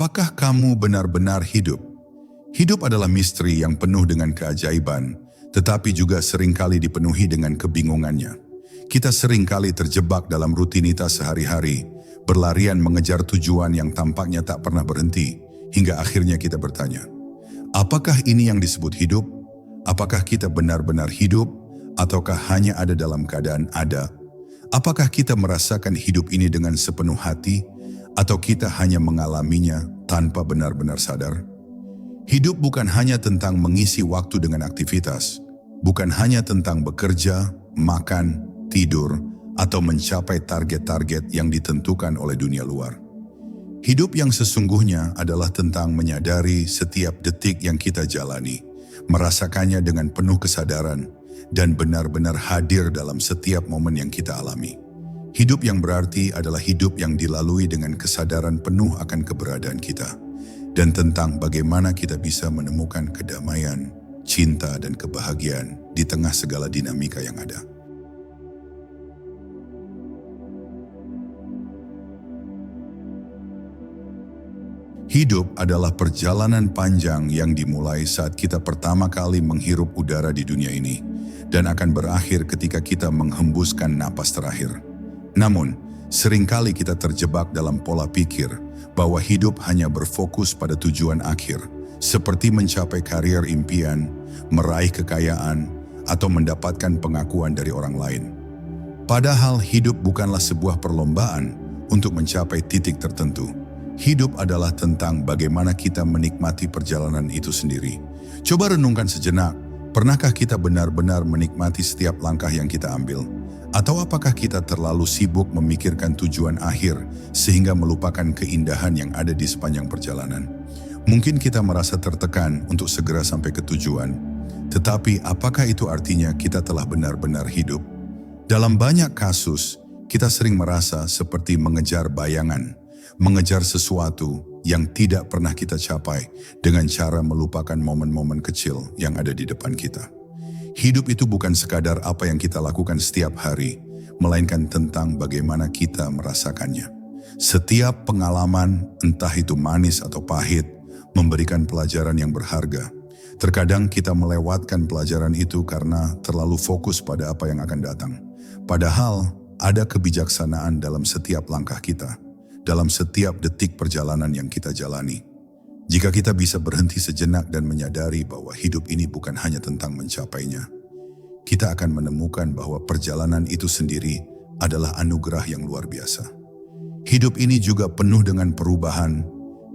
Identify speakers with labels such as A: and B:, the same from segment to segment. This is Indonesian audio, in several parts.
A: Apakah kamu benar-benar hidup? Hidup adalah misteri yang penuh dengan keajaiban, tetapi juga seringkali dipenuhi dengan kebingungannya. Kita seringkali terjebak dalam rutinitas sehari-hari, berlarian mengejar tujuan yang tampaknya tak pernah berhenti, hingga akhirnya kita bertanya, apakah ini yang disebut hidup? Apakah kita benar-benar hidup? Ataukah hanya ada dalam keadaan ada? Apakah kita merasakan hidup ini dengan sepenuh hati? Atau kita hanya mengalaminya tanpa benar-benar sadar? Hidup bukan hanya tentang mengisi waktu dengan aktivitas, bukan hanya tentang bekerja, makan, tidur, atau mencapai target-target yang ditentukan oleh dunia luar. Hidup yang sesungguhnya adalah tentang menyadari setiap detik yang kita jalani, merasakannya dengan penuh kesadaran, dan benar-benar hadir dalam setiap momen yang kita alami. Hidup yang berarti adalah hidup yang dilalui dengan kesadaran penuh akan keberadaan kita, dan tentang bagaimana kita bisa menemukan kedamaian, cinta, dan kebahagiaan di tengah segala dinamika yang ada. Hidup adalah perjalanan panjang yang dimulai saat kita pertama kali menghirup udara di dunia ini, dan akan berakhir ketika kita menghembuskan napas terakhir. Namun, seringkali kita terjebak dalam pola pikir bahwa hidup hanya berfokus pada tujuan akhir, seperti mencapai karier impian, meraih kekayaan, atau mendapatkan pengakuan dari orang lain. Padahal hidup bukanlah sebuah perlombaan untuk mencapai titik tertentu. Hidup adalah tentang bagaimana kita menikmati perjalanan itu sendiri. Coba renungkan sejenak, pernahkah kita benar-benar menikmati setiap langkah yang kita ambil? Atau apakah kita terlalu sibuk memikirkan tujuan akhir sehingga melupakan keindahan yang ada di sepanjang perjalanan? Mungkin kita merasa tertekan untuk segera sampai ke tujuan, tetapi apakah itu artinya kita telah benar-benar hidup? Dalam banyak kasus, kita sering merasa seperti mengejar bayangan, mengejar sesuatu yang tidak pernah kita capai dengan cara melupakan momen-momen kecil yang ada di depan kita. Hidup itu bukan sekadar apa yang kita lakukan setiap hari, melainkan tentang bagaimana kita merasakannya. Setiap pengalaman, entah itu manis atau pahit, memberikan pelajaran yang berharga. Terkadang kita melewatkan pelajaran itu karena terlalu fokus pada apa yang akan datang. Padahal ada kebijaksanaan dalam setiap langkah kita, dalam setiap detik perjalanan yang kita jalani. Jika kita bisa berhenti sejenak dan menyadari bahwa hidup ini bukan hanya tentang mencapainya, kita akan menemukan bahwa perjalanan itu sendiri adalah anugerah yang luar biasa. Hidup ini juga penuh dengan perubahan.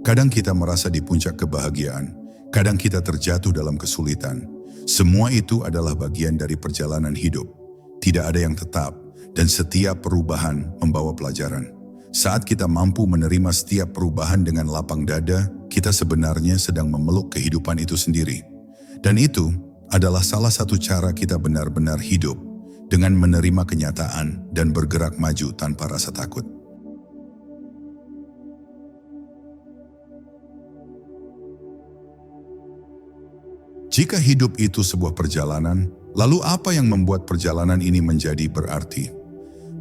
A: Kadang kita merasa di puncak kebahagiaan, kadang kita terjatuh dalam kesulitan. Semua itu adalah bagian dari perjalanan hidup. Tidak ada yang tetap, dan setiap perubahan membawa pelajaran. Saat kita mampu menerima setiap perubahan dengan lapang dada, kita sebenarnya sedang memeluk kehidupan itu sendiri. Dan itu adalah salah satu cara kita benar-benar hidup, dengan menerima kenyataan dan bergerak maju tanpa rasa takut. Jika hidup itu sebuah perjalanan, lalu apa yang membuat perjalanan ini menjadi berarti?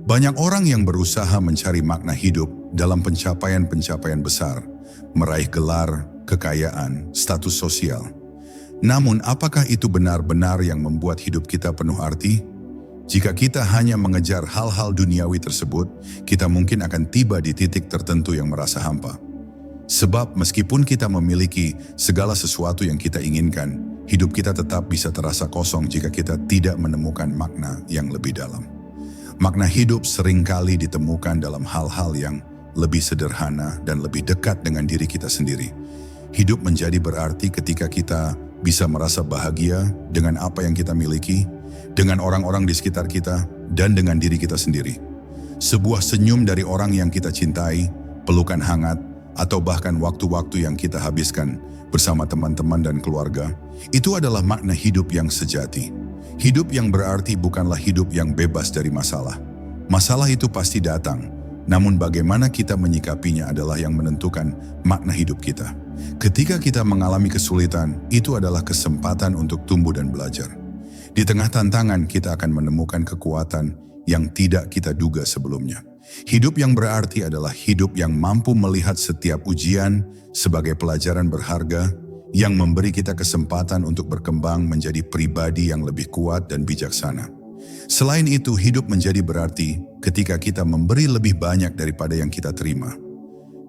A: Banyak orang yang berusaha mencari makna hidup dalam pencapaian-pencapaian besar, meraih gelar, kekayaan, status sosial. Namun, apakah itu benar-benar yang membuat hidup kita penuh arti? Jika kita hanya mengejar hal-hal duniawi tersebut, kita mungkin akan tiba di titik tertentu yang merasa hampa. Sebab meskipun kita memiliki segala sesuatu yang kita inginkan, hidup kita tetap bisa terasa kosong jika kita tidak menemukan makna yang lebih dalam. Makna hidup seringkali ditemukan dalam hal-hal yang lebih sederhana dan lebih dekat dengan diri kita sendiri. Hidup menjadi berarti ketika kita bisa merasa bahagia dengan apa yang kita miliki, dengan orang-orang di sekitar kita, dan dengan diri kita sendiri. Sebuah senyum dari orang yang kita cintai, pelukan hangat, atau bahkan waktu-waktu yang kita habiskan bersama teman-teman dan keluarga, itu adalah makna hidup yang sejati. Hidup yang berarti bukanlah hidup yang bebas dari masalah. Masalah itu pasti datang, namun bagaimana kita menyikapinya adalah yang menentukan makna hidup kita. Ketika kita mengalami kesulitan, itu adalah kesempatan untuk tumbuh dan belajar. Di tengah tantangan, kita akan menemukan kekuatan yang tidak kita duga sebelumnya. Hidup yang berarti adalah hidup yang mampu melihat setiap ujian sebagai pelajaran berharga yang memberi kita kesempatan untuk berkembang menjadi pribadi yang lebih kuat dan bijaksana. Selain itu, hidup menjadi berarti ketika kita memberi lebih banyak daripada yang kita terima.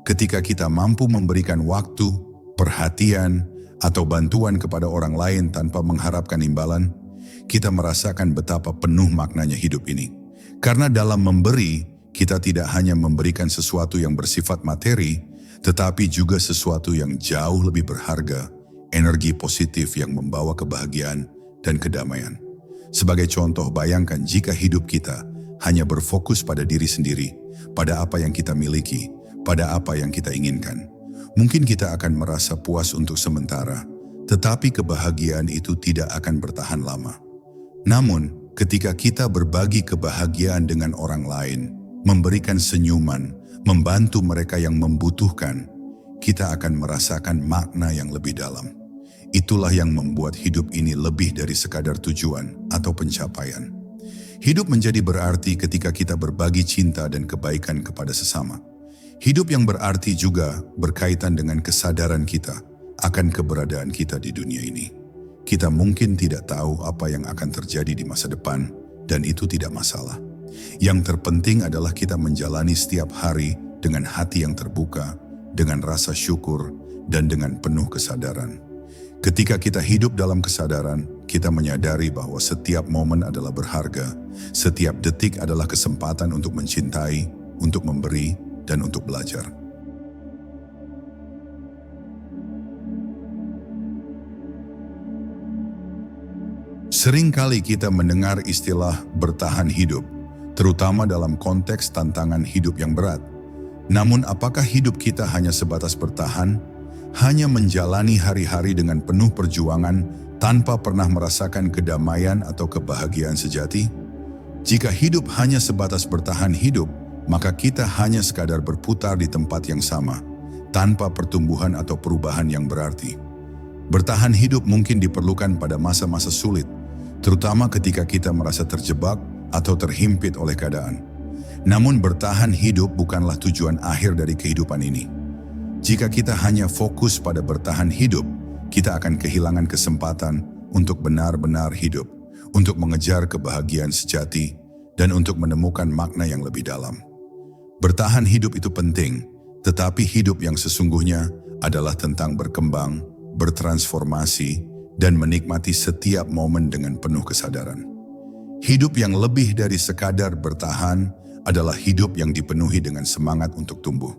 A: Ketika kita mampu memberikan waktu, perhatian, atau bantuan kepada orang lain tanpa mengharapkan imbalan, kita merasakan betapa penuh maknanya hidup ini. Karena dalam memberi, kita tidak hanya memberikan sesuatu yang bersifat materi, tetapi juga sesuatu yang jauh lebih berharga, energi positif yang membawa kebahagiaan dan kedamaian. Sebagai contoh, bayangkan jika hidup kita hanya berfokus pada diri sendiri, pada apa yang kita miliki, pada apa yang kita inginkan. Mungkin kita akan merasa puas untuk sementara, tetapi kebahagiaan itu tidak akan bertahan lama. Namun, ketika kita berbagi kebahagiaan dengan orang lain, memberikan senyuman, membantu mereka yang membutuhkan, kita akan merasakan makna yang lebih dalam. Itulah yang membuat hidup ini lebih dari sekadar tujuan atau pencapaian. Hidup menjadi berarti ketika kita berbagi cinta dan kebaikan kepada sesama. Hidup yang berarti juga berkaitan dengan kesadaran kita akan keberadaan kita di dunia ini. Kita mungkin tidak tahu apa yang akan terjadi di masa depan, dan itu tidak masalah. Yang terpenting adalah kita menjalani setiap hari dengan hati yang terbuka, dengan rasa syukur, dan dengan penuh kesadaran. Ketika kita hidup dalam kesadaran, kita menyadari bahwa setiap momen adalah berharga, setiap detik adalah kesempatan untuk mencintai, untuk memberi, dan untuk belajar. Seringkali kita mendengar istilah bertahan hidup, terutama dalam konteks tantangan hidup yang berat. Namun apakah hidup kita hanya sebatas bertahan, hanya menjalani hari-hari dengan penuh perjuangan tanpa pernah merasakan kedamaian atau kebahagiaan sejati? Jika hidup hanya sebatas bertahan hidup, maka kita hanya sekadar berputar di tempat yang sama, tanpa pertumbuhan atau perubahan yang berarti. Bertahan hidup mungkin diperlukan pada masa-masa sulit, terutama ketika kita merasa terjebak atau terhimpit oleh keadaan. Namun bertahan hidup bukanlah tujuan akhir dari kehidupan ini. Jika kita hanya fokus pada bertahan hidup, kita akan kehilangan kesempatan untuk benar-benar hidup, untuk mengejar kebahagiaan sejati, dan untuk menemukan makna yang lebih dalam. Bertahan hidup itu penting, tetapi hidup yang sesungguhnya adalah tentang berkembang, bertransformasi, dan menikmati setiap momen dengan penuh kesadaran. Hidup yang lebih dari sekadar bertahan adalah hidup yang dipenuhi dengan semangat untuk tumbuh.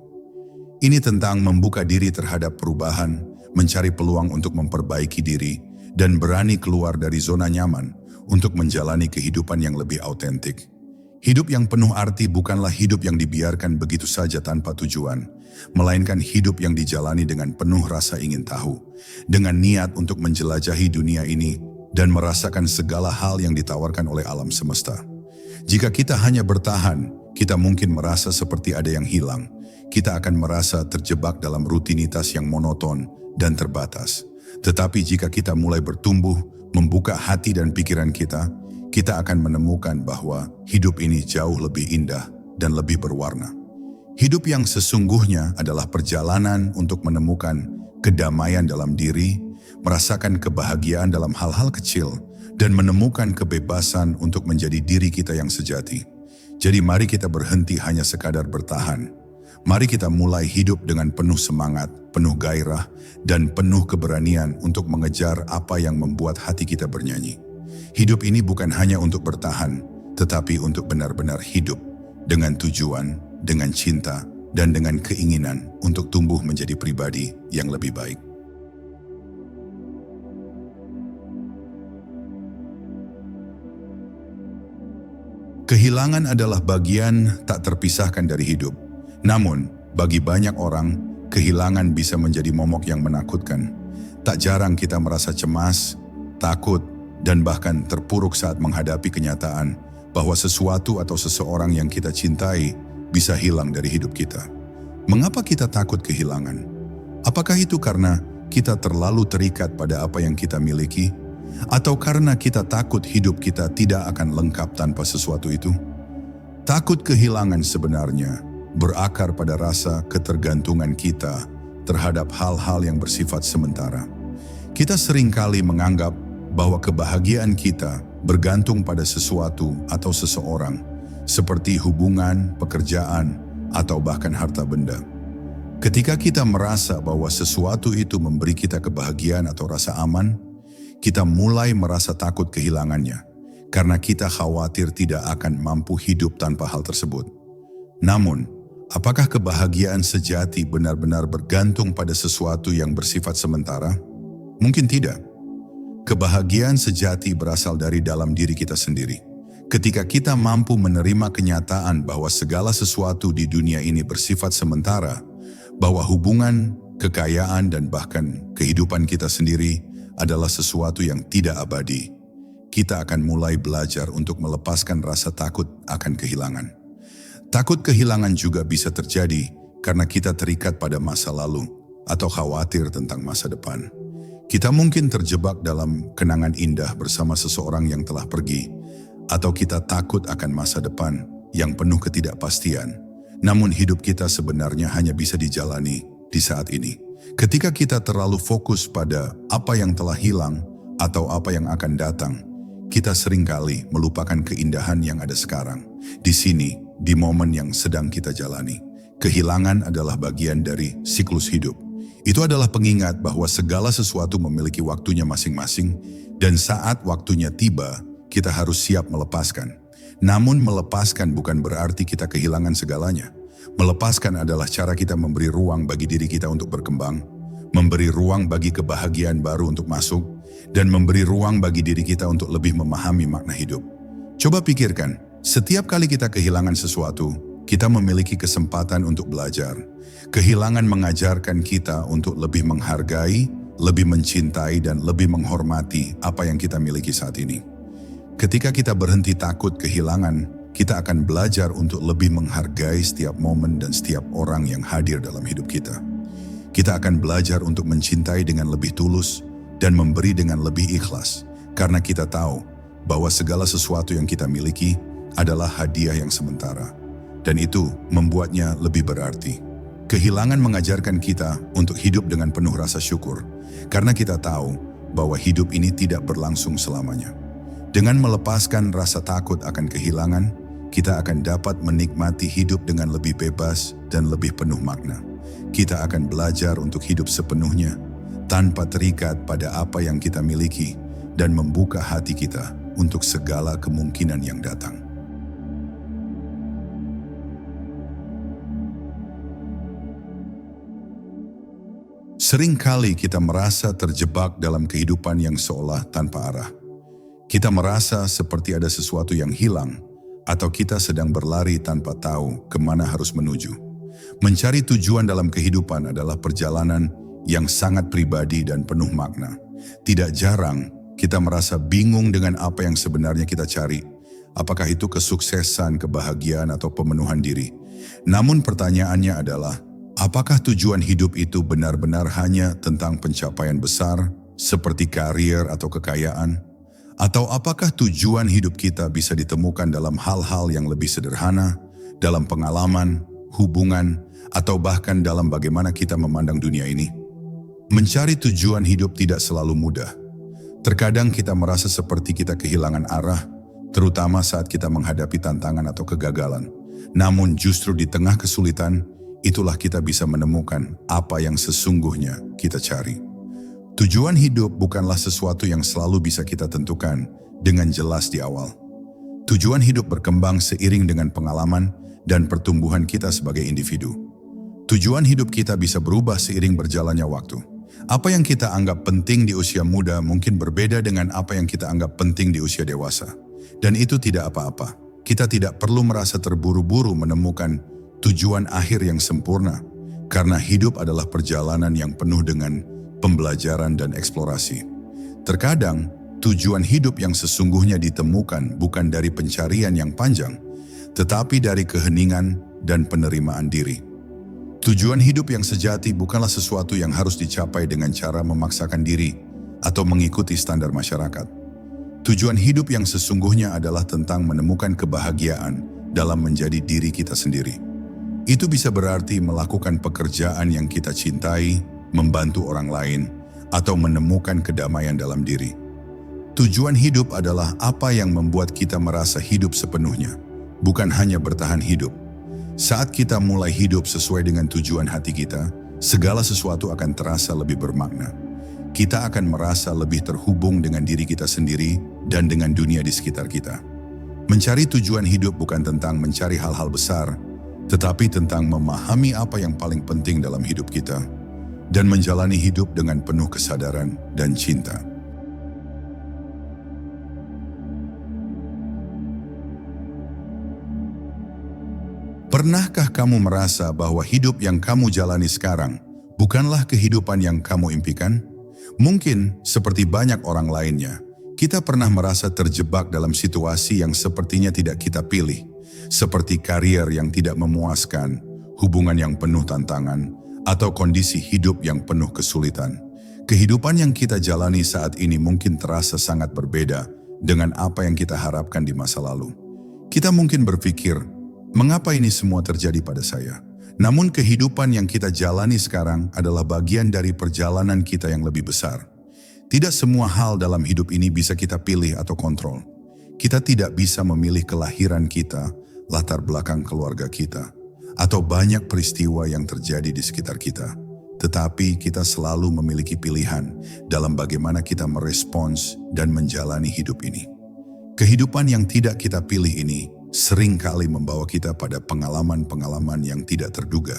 A: Ini tentang membuka diri terhadap perubahan, mencari peluang untuk memperbaiki diri, dan berani keluar dari zona nyaman untuk menjalani kehidupan yang lebih autentik. Hidup yang penuh arti bukanlah hidup yang dibiarkan begitu saja tanpa tujuan, melainkan hidup yang dijalani dengan penuh rasa ingin tahu, dengan niat untuk menjelajahi dunia ini dan merasakan segala hal yang ditawarkan oleh alam semesta. Jika kita hanya bertahan, kita mungkin merasa seperti ada yang hilang. Kita akan merasa terjebak dalam rutinitas yang monoton dan terbatas. Tetapi jika kita mulai bertumbuh, membuka hati dan pikiran kita akan menemukan bahwa hidup ini jauh lebih indah dan lebih berwarna. Hidup yang sesungguhnya adalah perjalanan untuk menemukan kedamaian dalam diri, merasakan kebahagiaan dalam hal-hal kecil, dan menemukan kebebasan untuk menjadi diri kita yang sejati. Jadi mari kita berhenti hanya sekadar bertahan. Mari kita mulai hidup dengan penuh semangat, penuh gairah, dan penuh keberanian untuk mengejar apa yang membuat hati kita bernyanyi. Hidup ini bukan hanya untuk bertahan, tetapi untuk benar-benar hidup dengan tujuan, dengan cinta, dan dengan keinginan untuk tumbuh menjadi pribadi yang lebih baik. Kehilangan adalah bagian tak terpisahkan dari hidup. Namun, bagi banyak orang, kehilangan bisa menjadi momok yang menakutkan. Tak jarang kita merasa cemas, takut, dan bahkan terpuruk saat menghadapi kenyataan bahwa sesuatu atau seseorang yang kita cintai bisa hilang dari hidup kita. Mengapa kita takut kehilangan? Apakah itu karena kita terlalu terikat pada apa yang kita miliki? Atau karena kita takut hidup kita tidak akan lengkap tanpa sesuatu itu? Takut kehilangan sebenarnya berakar pada rasa ketergantungan kita terhadap hal-hal yang bersifat sementara. Kita seringkali menganggap bahwa kebahagiaan kita bergantung pada sesuatu atau seseorang, seperti hubungan, pekerjaan, atau bahkan harta benda. Ketika kita merasa bahwa sesuatu itu memberi kita kebahagiaan atau rasa aman, kita mulai merasa takut kehilangannya, karena kita khawatir tidak akan mampu hidup tanpa hal tersebut. Namun, apakah kebahagiaan sejati benar-benar bergantung pada sesuatu yang bersifat sementara? Mungkin tidak. Kebahagiaan sejati berasal dari dalam diri kita sendiri. Ketika kita mampu menerima kenyataan bahwa segala sesuatu di dunia ini bersifat sementara, bahwa hubungan, kekayaan, dan bahkan kehidupan kita sendiri adalah sesuatu yang tidak abadi, kita akan mulai belajar untuk melepaskan rasa takut akan kehilangan. Takut kehilangan juga bisa terjadi karena kita terikat pada masa lalu atau khawatir tentang masa depan. Kita mungkin terjebak dalam kenangan indah bersama seseorang yang telah pergi, atau kita takut akan masa depan yang penuh ketidakpastian. Namun hidup kita sebenarnya hanya bisa dijalani di saat ini. Ketika kita terlalu fokus pada apa yang telah hilang atau apa yang akan datang, kita seringkali melupakan keindahan yang ada sekarang. Di sini, di momen yang sedang kita jalani. Kehilangan adalah bagian dari siklus hidup. Itu adalah pengingat bahwa segala sesuatu memiliki waktunya masing-masing, dan saat waktunya tiba, kita harus siap melepaskan. Namun melepaskan bukan berarti kita kehilangan segalanya. Melepaskan adalah cara kita memberi ruang bagi diri kita untuk berkembang, memberi ruang bagi kebahagiaan baru untuk masuk, dan memberi ruang bagi diri kita untuk lebih memahami makna hidup. Coba pikirkan, setiap kali kita kehilangan sesuatu, kita memiliki kesempatan untuk belajar. Kehilangan mengajarkan kita untuk lebih menghargai, lebih mencintai, dan lebih menghormati apa yang kita miliki saat ini. Ketika kita berhenti takut kehilangan, kita akan belajar untuk lebih menghargai setiap momen dan setiap orang yang hadir dalam hidup kita. Kita akan belajar untuk mencintai dengan lebih tulus dan memberi dengan lebih ikhlas, karena kita tahu bahwa segala sesuatu yang kita miliki adalah hadiah yang sementara, dan itu membuatnya lebih berarti. Kehilangan mengajarkan kita untuk hidup dengan penuh rasa syukur, karena kita tahu bahwa hidup ini tidak berlangsung selamanya. Dengan melepaskan rasa takut akan kehilangan, kita akan dapat menikmati hidup dengan lebih bebas dan lebih penuh makna. Kita akan belajar untuk hidup sepenuhnya, tanpa terikat pada apa yang kita miliki, dan membuka hati kita untuk segala kemungkinan yang datang. Seringkali kita merasa terjebak dalam kehidupan yang seolah tanpa arah. Kita merasa seperti ada sesuatu yang hilang, atau kita sedang berlari tanpa tahu kemana harus menuju. Mencari tujuan dalam kehidupan adalah perjalanan yang sangat pribadi dan penuh makna. Tidak jarang kita merasa bingung dengan apa yang sebenarnya kita cari. Apakah itu kesuksesan, kebahagiaan, atau pemenuhan diri? Namun pertanyaannya adalah, apakah tujuan hidup itu benar-benar hanya tentang pencapaian besar, seperti karier atau kekayaan? Atau apakah tujuan hidup kita bisa ditemukan dalam hal-hal yang lebih sederhana, dalam pengalaman, hubungan, atau bahkan dalam bagaimana kita memandang dunia ini? Mencari tujuan hidup tidak selalu mudah. Terkadang kita merasa seperti kita kehilangan arah, terutama saat kita menghadapi tantangan atau kegagalan. Namun justru di tengah kesulitan, itulah kita bisa menemukan apa yang sesungguhnya kita cari. Tujuan hidup bukanlah sesuatu yang selalu bisa kita tentukan dengan jelas di awal. Tujuan hidup berkembang seiring dengan pengalaman dan pertumbuhan kita sebagai individu. Tujuan hidup kita bisa berubah seiring berjalannya waktu. Apa yang kita anggap penting di usia muda mungkin berbeda dengan apa yang kita anggap penting di usia dewasa. Dan itu tidak apa-apa. Kita tidak perlu merasa terburu-buru menemukan tujuan akhir yang sempurna, karena hidup adalah perjalanan yang penuh dengan pembelajaran dan eksplorasi. Terkadang, tujuan hidup yang sesungguhnya ditemukan bukan dari pencarian yang panjang, tetapi dari keheningan dan penerimaan diri. Tujuan hidup yang sejati bukanlah sesuatu yang harus dicapai dengan cara memaksakan diri atau mengikuti standar masyarakat. Tujuan hidup yang sesungguhnya adalah tentang menemukan kebahagiaan dalam menjadi diri kita sendiri. Itu bisa berarti melakukan pekerjaan yang kita cintai, membantu orang lain, atau menemukan kedamaian dalam diri. Tujuan hidup adalah apa yang membuat kita merasa hidup sepenuhnya, bukan hanya bertahan hidup. Saat kita mulai hidup sesuai dengan tujuan hati kita, segala sesuatu akan terasa lebih bermakna. Kita akan merasa lebih terhubung dengan diri kita sendiri dan dengan dunia di sekitar kita. Mencari tujuan hidup bukan tentang mencari hal-hal besar, tetapi tentang memahami apa yang paling penting dalam hidup kita dan menjalani hidup dengan penuh kesadaran dan cinta. Pernahkah kamu merasa bahwa hidup yang kamu jalani sekarang bukanlah kehidupan yang kamu impikan? Mungkin seperti banyak orang lainnya, kita pernah merasa terjebak dalam situasi yang sepertinya tidak kita pilih, seperti karier yang tidak memuaskan, hubungan yang penuh tantangan, atau kondisi hidup yang penuh kesulitan. Kehidupan yang kita jalani saat ini mungkin terasa sangat berbeda dengan apa yang kita harapkan di masa lalu. Kita mungkin berpikir, mengapa ini semua terjadi pada saya? Namun kehidupan yang kita jalani sekarang adalah bagian dari perjalanan kita yang lebih besar. Tidak semua hal dalam hidup ini bisa kita pilih atau kontrol. Kita tidak bisa memilih kelahiran kita, latar belakang keluarga kita, atau banyak peristiwa yang terjadi di sekitar kita. Tetapi kita selalu memiliki pilihan dalam bagaimana kita merespons dan menjalani hidup ini. Kehidupan yang tidak kita pilih ini sering kali membawa kita pada pengalaman-pengalaman yang tidak terduga.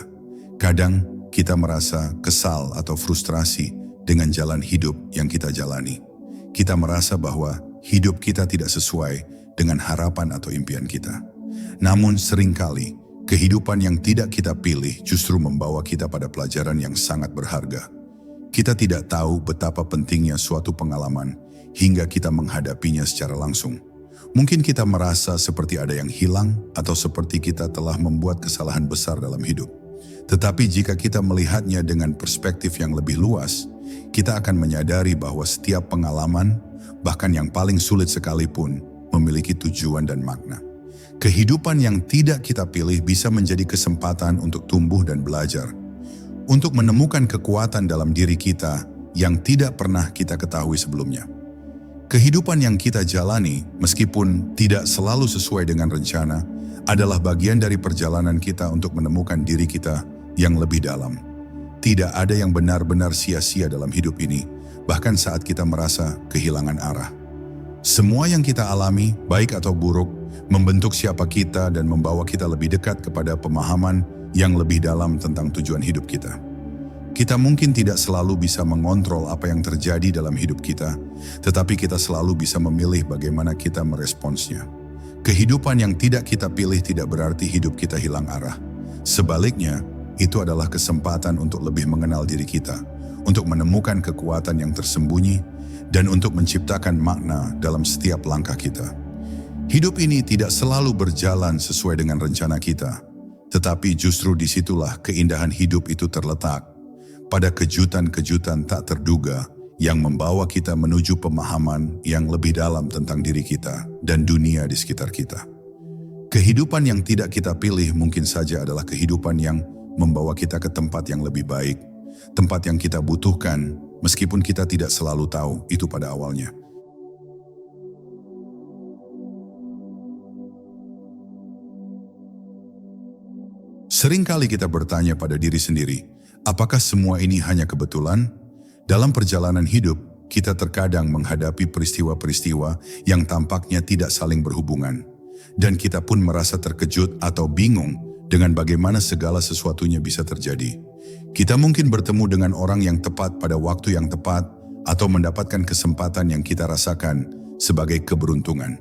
A: Kadang kita merasa kesal atau frustrasi dengan jalan hidup yang kita jalani. Kita merasa bahwa hidup kita tidak sesuai dengan harapan atau impian kita. Namun seringkali, kehidupan yang tidak kita pilih justru membawa kita pada pelajaran yang sangat berharga. Kita tidak tahu betapa pentingnya suatu pengalaman hingga kita menghadapinya secara langsung. Mungkin kita merasa seperti ada yang hilang atau seperti kita telah membuat kesalahan besar dalam hidup. Tetapi jika kita melihatnya dengan perspektif yang lebih luas, kita akan menyadari bahwa setiap pengalaman, bahkan yang paling sulit sekalipun, memiliki tujuan dan makna. Kehidupan yang tidak kita pilih bisa menjadi kesempatan untuk tumbuh dan belajar, untuk menemukan kekuatan dalam diri kita yang tidak pernah kita ketahui sebelumnya. Kehidupan yang kita jalani, meskipun tidak selalu sesuai dengan rencana, adalah bagian dari perjalanan kita untuk menemukan diri kita yang lebih dalam. Tidak ada yang benar-benar sia-sia dalam hidup ini, bahkan saat kita merasa kehilangan arah. Semua yang kita alami, baik atau buruk, membentuk siapa kita dan membawa kita lebih dekat kepada pemahaman yang lebih dalam tentang tujuan hidup kita. Kita mungkin tidak selalu bisa mengontrol apa yang terjadi dalam hidup kita, tetapi kita selalu bisa memilih bagaimana kita meresponsnya. Kehidupan yang tidak kita pilih tidak berarti hidup kita hilang arah. Sebaliknya, itu adalah kesempatan untuk lebih mengenal diri kita, untuk menemukan kekuatan yang tersembunyi, dan untuk menciptakan makna dalam setiap langkah kita. Hidup ini tidak selalu berjalan sesuai dengan rencana kita, tetapi justru disitulah keindahan hidup itu terletak, pada kejutan-kejutan tak terduga yang membawa kita menuju pemahaman yang lebih dalam tentang diri kita dan dunia di sekitar kita. Kehidupan yang tidak kita pilih mungkin saja adalah kehidupan yang membawa kita ke tempat yang lebih baik, tempat yang kita butuhkan, meskipun kita tidak selalu tahu itu pada awalnya. Seringkali kita bertanya pada diri sendiri, apakah semua ini hanya kebetulan? Dalam perjalanan hidup, kita terkadang menghadapi peristiwa-peristiwa yang tampaknya tidak saling berhubungan, dan kita pun merasa terkejut atau bingung dengan bagaimana segala sesuatunya bisa terjadi. Kita mungkin bertemu dengan orang yang tepat pada waktu yang tepat atau mendapatkan kesempatan yang kita rasakan sebagai keberuntungan.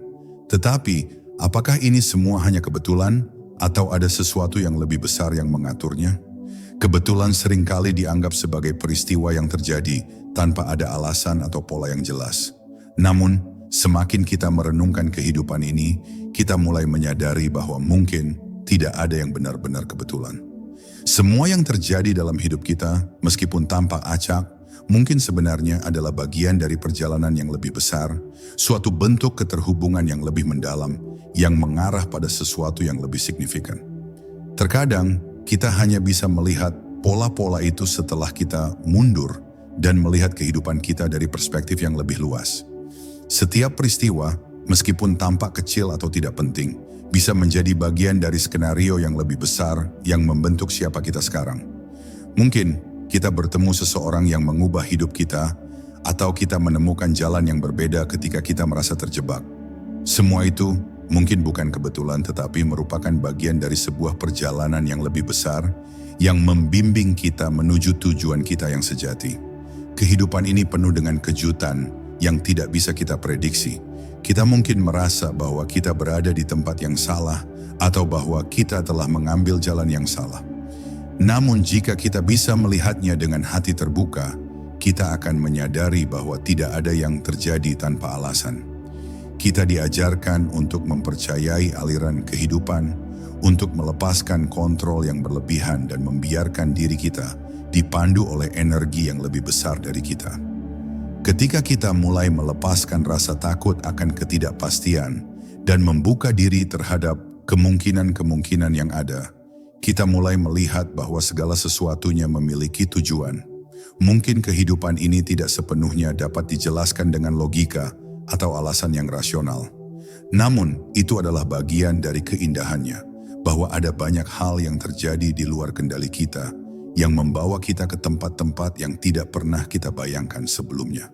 A: Tetapi, apakah ini semua hanya kebetulan atau ada sesuatu yang lebih besar yang mengaturnya? Kebetulan seringkali dianggap sebagai peristiwa yang terjadi tanpa ada alasan atau pola yang jelas. Namun, semakin kita merenungkan kehidupan ini, kita mulai menyadari bahwa mungkin tidak ada yang benar-benar kebetulan. Semua yang terjadi dalam hidup kita, meskipun tampak acak, mungkin sebenarnya adalah bagian dari perjalanan yang lebih besar, suatu bentuk keterhubungan yang lebih mendalam, yang mengarah pada sesuatu yang lebih signifikan. Terkadang kita hanya bisa melihat pola-pola itu setelah kita mundur dan melihat kehidupan kita dari perspektif yang lebih luas. Setiap peristiwa, meskipun tampak kecil atau tidak penting, bisa menjadi bagian dari skenario yang lebih besar yang membentuk siapa kita sekarang. Mungkin kita bertemu seseorang yang mengubah hidup kita, atau kita menemukan jalan yang berbeda ketika kita merasa terjebak. Semua itu mungkin bukan kebetulan, tetapi merupakan bagian dari sebuah perjalanan yang lebih besar yang membimbing kita menuju tujuan kita yang sejati. Kehidupan ini penuh dengan kejutan yang tidak bisa kita prediksi. Kita mungkin merasa bahwa kita berada di tempat yang salah atau bahwa kita telah mengambil jalan yang salah. Namun jika kita bisa melihatnya dengan hati terbuka, kita akan menyadari bahwa tidak ada yang terjadi tanpa alasan. Kita diajarkan untuk mempercayai aliran kehidupan, untuk melepaskan kontrol yang berlebihan dan membiarkan diri kita dipandu oleh energi yang lebih besar dari kita. Ketika kita mulai melepaskan rasa takut akan ketidakpastian dan membuka diri terhadap kemungkinan-kemungkinan yang ada, kita mulai melihat bahwa segala sesuatunya memiliki tujuan. Mungkin kehidupan ini tidak sepenuhnya dapat dijelaskan dengan logika atau alasan yang rasional. Namun, itu adalah bagian dari keindahannya, bahwa ada banyak hal yang terjadi di luar kendali kita, yang membawa kita ke tempat-tempat yang tidak pernah kita bayangkan sebelumnya.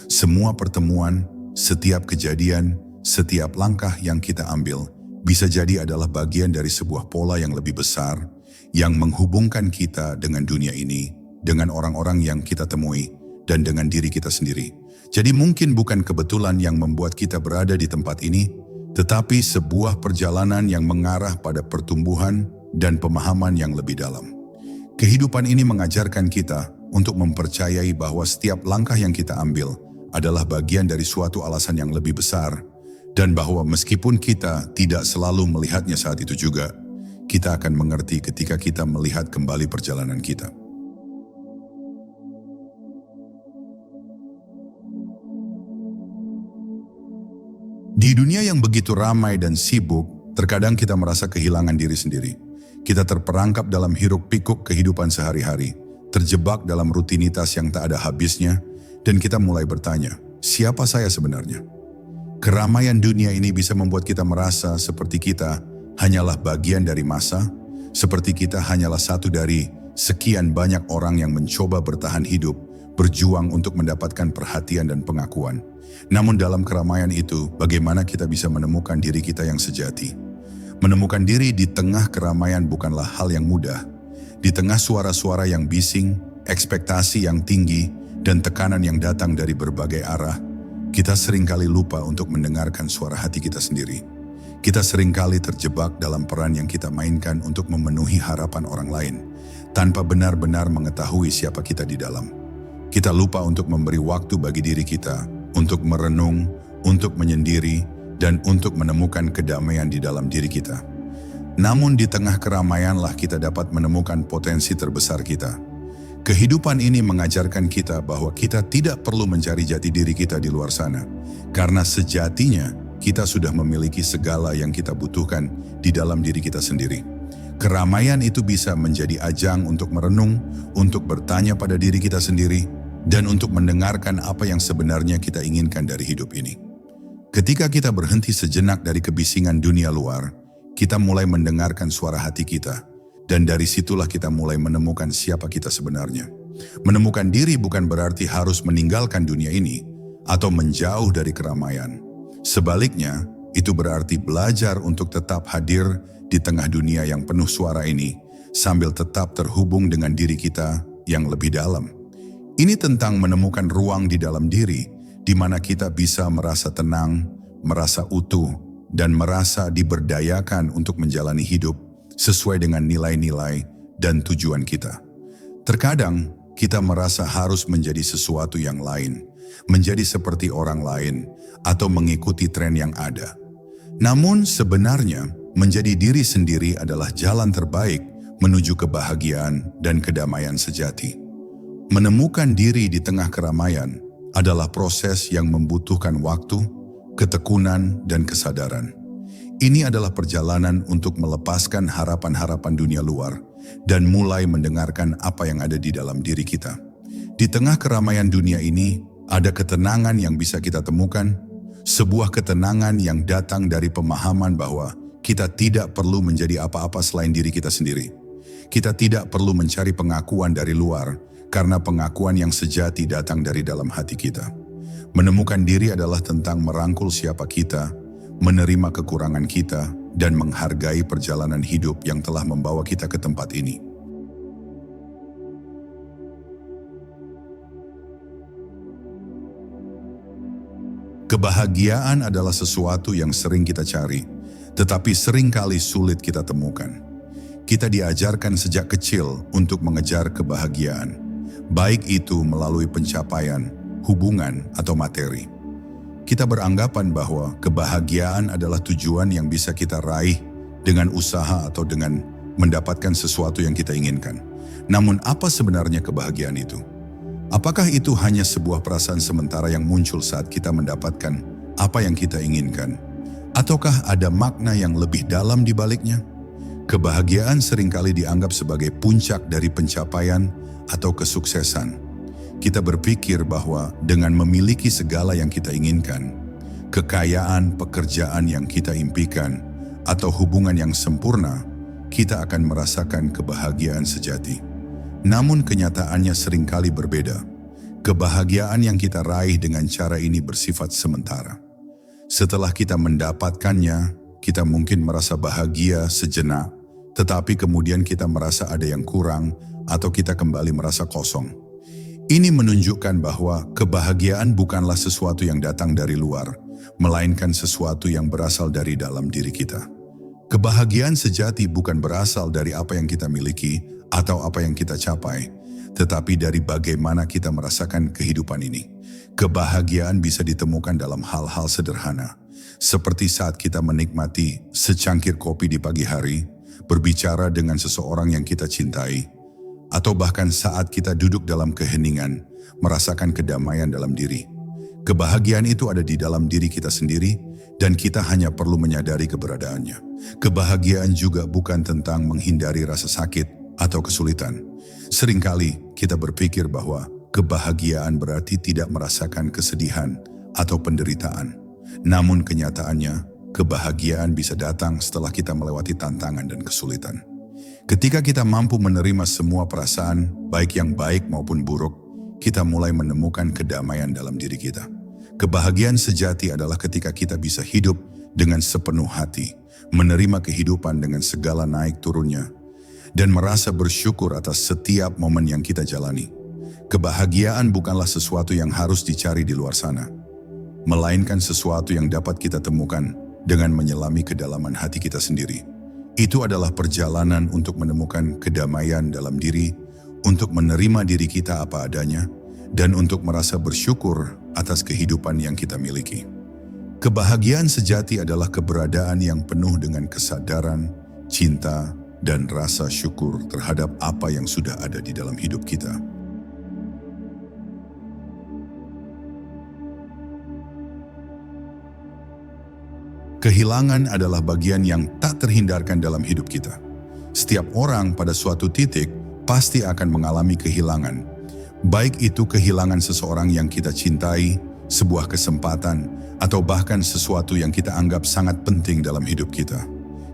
A: Semua pertemuan, setiap kejadian, setiap langkah yang kita ambil, bisa jadi adalah bagian dari sebuah pola yang lebih besar, yang menghubungkan kita dengan dunia ini, dengan orang-orang yang kita temui, dan dengan diri kita sendiri. Jadi mungkin bukan kebetulan yang membuat kita berada di tempat ini, tetapi sebuah perjalanan yang mengarah pada pertumbuhan dan pemahaman yang lebih dalam. Kehidupan ini mengajarkan kita untuk mempercayai bahwa setiap langkah yang kita ambil adalah bagian dari suatu alasan yang lebih besar, dan bahwa meskipun kita tidak selalu melihatnya saat itu juga, kita akan mengerti ketika kita melihat kembali perjalanan kita. Di dunia yang begitu ramai dan sibuk, terkadang kita merasa kehilangan diri sendiri. Kita terperangkap dalam hiruk-pikuk kehidupan sehari-hari, terjebak dalam rutinitas yang tak ada habisnya, dan kita mulai bertanya, siapa saya sebenarnya? Keramaian dunia ini bisa membuat kita merasa seperti kita hanyalah bagian dari massa, seperti kita hanyalah satu dari sekian banyak orang yang mencoba bertahan hidup, berjuang untuk mendapatkan perhatian dan pengakuan. Namun dalam keramaian itu, bagaimana kita bisa menemukan diri kita yang sejati? Menemukan diri di tengah keramaian bukanlah hal yang mudah. Di tengah suara-suara yang bising, ekspektasi yang tinggi, dan tekanan yang datang dari berbagai arah, kita seringkali lupa untuk mendengarkan suara hati kita sendiri. Kita seringkali terjebak dalam peran yang kita mainkan untuk memenuhi harapan orang lain, tanpa benar-benar mengetahui siapa kita di dalam. Kita lupa untuk memberi waktu bagi diri kita, untuk merenung, untuk menyendiri, dan untuk menemukan kedamaian di dalam diri kita. Namun di tengah keramaianlah kita dapat menemukan potensi terbesar kita. Kehidupan ini mengajarkan kita bahwa kita tidak perlu mencari jati diri kita di luar sana, karena sejatinya kita sudah memiliki segala yang kita butuhkan di dalam diri kita sendiri. Keramaian itu bisa menjadi ajang untuk merenung, untuk bertanya pada diri kita sendiri, dan untuk mendengarkan apa yang sebenarnya kita inginkan dari hidup ini. Ketika kita berhenti sejenak dari kebisingan dunia luar, kita mulai mendengarkan suara hati kita, dan dari situlah kita mulai menemukan siapa kita sebenarnya. Menemukan diri bukan berarti harus meninggalkan dunia ini atau menjauh dari keramaian. Sebaliknya, itu berarti belajar untuk tetap hadir di tengah dunia yang penuh suara ini, sambil tetap terhubung dengan diri kita yang lebih dalam. Ini tentang menemukan ruang di dalam diri, di mana kita bisa merasa tenang, merasa utuh, dan merasa diberdayakan untuk menjalani hidup sesuai dengan nilai-nilai dan tujuan kita. Terkadang, kita merasa harus menjadi sesuatu yang lain, menjadi seperti orang lain, atau mengikuti tren yang ada. Namun sebenarnya, menjadi diri sendiri adalah jalan terbaik menuju kebahagiaan dan kedamaian sejati. Menemukan diri di tengah keramaian adalah proses yang membutuhkan waktu, ketekunan, dan kesadaran. Ini adalah perjalanan untuk melepaskan harapan-harapan dunia luar dan mulai mendengarkan apa yang ada di dalam diri kita. Di tengah keramaian dunia ini, ada ketenangan yang bisa kita temukan, sebuah ketenangan yang datang dari pemahaman bahwa kita tidak perlu menjadi apa-apa selain diri kita sendiri. Kita tidak perlu mencari pengakuan dari luar, karena pengakuan yang sejati datang dari dalam hati kita. Menemukan diri adalah tentang merangkul siapa kita, menerima kekurangan kita, dan menghargai perjalanan hidup yang telah membawa kita ke tempat ini. Kebahagiaan adalah sesuatu yang sering kita cari, tetapi seringkali sulit kita temukan. Kita diajarkan sejak kecil untuk mengejar kebahagiaan, baik itu melalui pencapaian, hubungan, atau materi. Kita beranggapan bahwa kebahagiaan adalah tujuan yang bisa kita raih dengan usaha atau dengan mendapatkan sesuatu yang kita inginkan. Namun apa sebenarnya kebahagiaan itu? Apakah itu hanya sebuah perasaan sementara yang muncul saat kita mendapatkan apa yang kita inginkan? Ataukah ada makna yang lebih dalam di baliknya? Kebahagiaan seringkali dianggap sebagai puncak dari pencapaian atau kesuksesan. Kita berpikir bahwa dengan memiliki segala yang kita inginkan, kekayaan, pekerjaan yang kita impikan, atau hubungan yang sempurna, kita akan merasakan kebahagiaan sejati. Namun kenyataannya seringkali berbeda. Kebahagiaan yang kita raih dengan cara ini bersifat sementara. Setelah kita mendapatkannya, kita mungkin merasa bahagia sejenak, tetapi kemudian kita merasa ada yang kurang atau kita kembali merasa kosong. Ini menunjukkan bahwa kebahagiaan bukanlah sesuatu yang datang dari luar, melainkan sesuatu yang berasal dari dalam diri kita. Kebahagiaan sejati bukan berasal dari apa yang kita miliki atau apa yang kita capai, tetapi dari bagaimana kita merasakan kehidupan ini. Kebahagiaan bisa ditemukan dalam hal-hal sederhana, seperti saat kita menikmati secangkir kopi di pagi hari, berbicara dengan seseorang yang kita cintai, atau bahkan saat kita duduk dalam keheningan, merasakan kedamaian dalam diri. Kebahagiaan itu ada di dalam diri kita sendiri, dan kita hanya perlu menyadari keberadaannya. Kebahagiaan juga bukan tentang menghindari rasa sakit atau kesulitan. Seringkali kita berpikir bahwa kebahagiaan berarti tidak merasakan kesedihan atau penderitaan. Namun kenyataannya, kebahagiaan bisa datang setelah kita melewati tantangan dan kesulitan. Ketika kita mampu menerima semua perasaan, baik yang baik maupun buruk, kita mulai menemukan kedamaian dalam diri kita. Kebahagiaan sejati adalah ketika kita bisa hidup dengan sepenuh hati, menerima kehidupan dengan segala naik turunnya, dan merasa bersyukur atas setiap momen yang kita jalani. Kebahagiaan bukanlah sesuatu yang harus dicari di luar sana, melainkan sesuatu yang dapat kita temukan dengan menyelami kedalaman hati kita sendiri. Itu adalah perjalanan untuk menemukan kedamaian dalam diri, untuk menerima diri kita apa adanya, dan untuk merasa bersyukur atas kehidupan yang kita miliki. Kebahagiaan sejati adalah keberadaan yang penuh dengan kesadaran, cinta, dan rasa syukur terhadap apa yang sudah ada di dalam hidup kita. Kehilangan adalah bagian yang tak terhindarkan dalam hidup kita. Setiap orang pada suatu titik pasti akan mengalami kehilangan. Baik itu kehilangan seseorang yang kita cintai, sebuah kesempatan, atau bahkan sesuatu yang kita anggap sangat penting dalam hidup kita.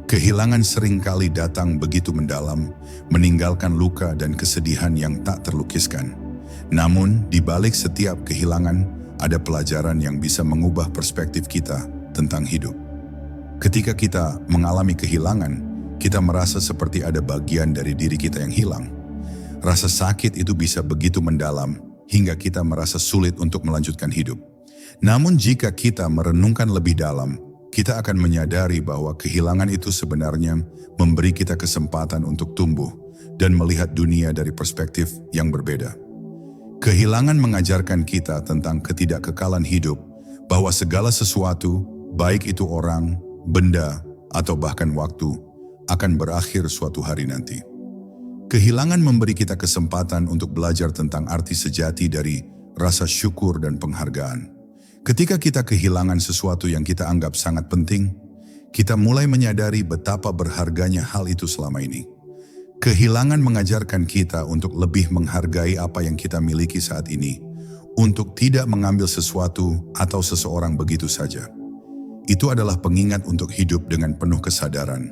A: Kehilangan seringkali datang begitu mendalam, meninggalkan luka dan kesedihan yang tak terlukiskan. Namun, di balik setiap kehilangan, ada pelajaran yang bisa mengubah perspektif kita tentang hidup. Ketika kita mengalami kehilangan, kita merasa seperti ada bagian dari diri kita yang hilang. Rasa sakit itu bisa begitu mendalam hingga kita merasa sulit untuk melanjutkan hidup. Namun jika kita merenungkan lebih dalam, kita akan menyadari bahwa kehilangan itu sebenarnya memberi kita kesempatan untuk tumbuh dan melihat dunia dari perspektif yang berbeda. Kehilangan mengajarkan kita tentang ketidakkekalan hidup, bahwa segala sesuatu, baik itu orang, benda, atau bahkan waktu, akan berakhir suatu hari nanti. Kehilangan memberi kita kesempatan untuk belajar tentang arti sejati dari rasa syukur dan penghargaan. Ketika kita kehilangan sesuatu yang kita anggap sangat penting, kita mulai menyadari betapa berharganya hal itu selama ini. Kehilangan mengajarkan kita untuk lebih menghargai apa yang kita miliki saat ini, untuk tidak mengambil sesuatu atau seseorang begitu saja. Itu adalah pengingat untuk hidup dengan penuh kesadaran,